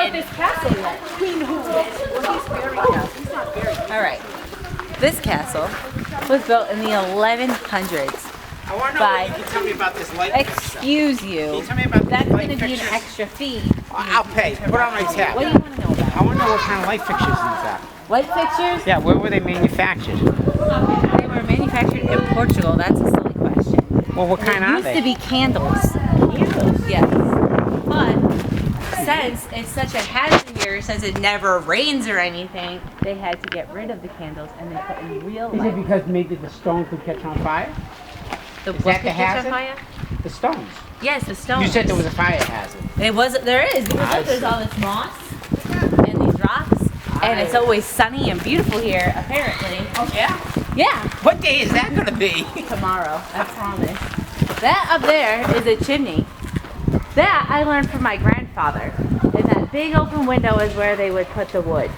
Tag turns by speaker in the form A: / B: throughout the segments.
A: about this castle yet. Queen who? Well, he's fairy tale. He's not fairy tale.
B: All right. This castle was built in the 1100s.
C: I want to know
B: By-
C: what you can tell me about this light.
B: Excuse you.
C: Can you tell me about
B: That's
C: these light
B: going to be an
C: fixtures?
B: extra fee.
C: I'll pay. Put on my tab.
B: What do you want to know about?
C: I want to know what kind of light fixtures these are.
B: Light fixtures?
C: Yeah, where were they manufactured?
B: They were manufactured in Portugal. That's a silly question.
C: Well, what kind are
B: Used
C: they?
B: to be candles. Candles? Yes. But since it's such a hazard here, since it never rains or anything, they had to get rid of the candles and they put in real
C: Is
B: light.
C: it because maybe the stone could catch on fire?
B: The
C: Is
B: what
C: that the
B: could catch on
C: hazard?
B: fire?
C: The stones.
B: Yes, the stones.
C: You said there was a fire hazard.
B: It was. There is. Because
C: I
B: look, there's
C: see.
B: all this moss and these rocks, and it's always sunny and beautiful here. Apparently.
C: Oh, yeah?
B: Yeah.
C: What day is that going to be?
B: Tomorrow. I promise. That up there is a chimney. That I learned from my grandfather. And that big open window is where they would put the wood.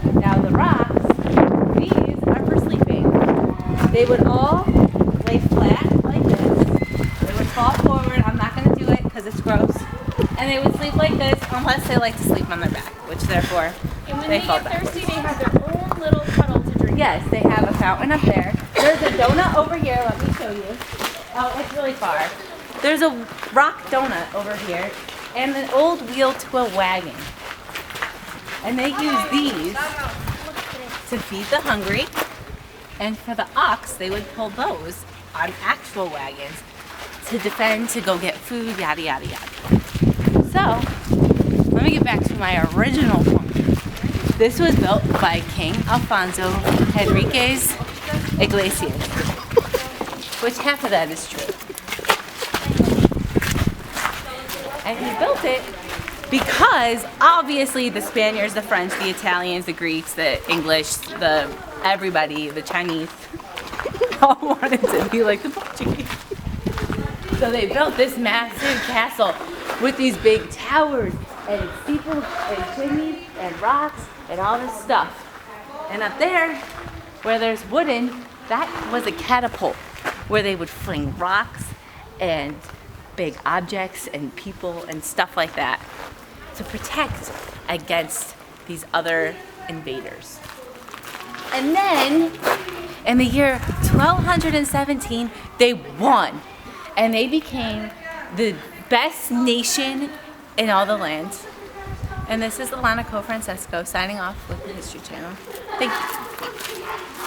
B: Now the rocks, these are for sleeping. They would all lay flat like this. They would fall forward. I'm not going to do it because it's gross. And they would sleep like this unless they like to sleep on their back, which therefore
A: And when
B: they
A: they
B: fall
A: get
B: backwards.
A: thirsty, they have their own little puddle to drink.
B: Yes, they have a fountain up there. There's a donut over here. Let me show you. Oh, it's really far. There's a rock donut over here and an old wheel to a wagon. And they use these to feed the hungry. And for the ox, they would pull those on actual wagons to defend, to go get food, yada, yada, yada. So, let me get back to my original point. This was built by King Alfonso Henriquez Iglesias, which half of that is true. And he built it because obviously the Spaniards, the French, the Italians, the Greeks, the English, everybody, the Chinese, all wanted to be like the Portuguese. So they built this massive castle with these big towers and steeples and chimneys and rocks and all this stuff. And up there, where there's wooden, that was a catapult where they would fling rocks and big objects and people and stuff like that to protect against these other invaders. And then in the year 1217, they won and they became the best nation in all the land. And this is Alanna Co Francesco signing off with the History Channel. Thank you.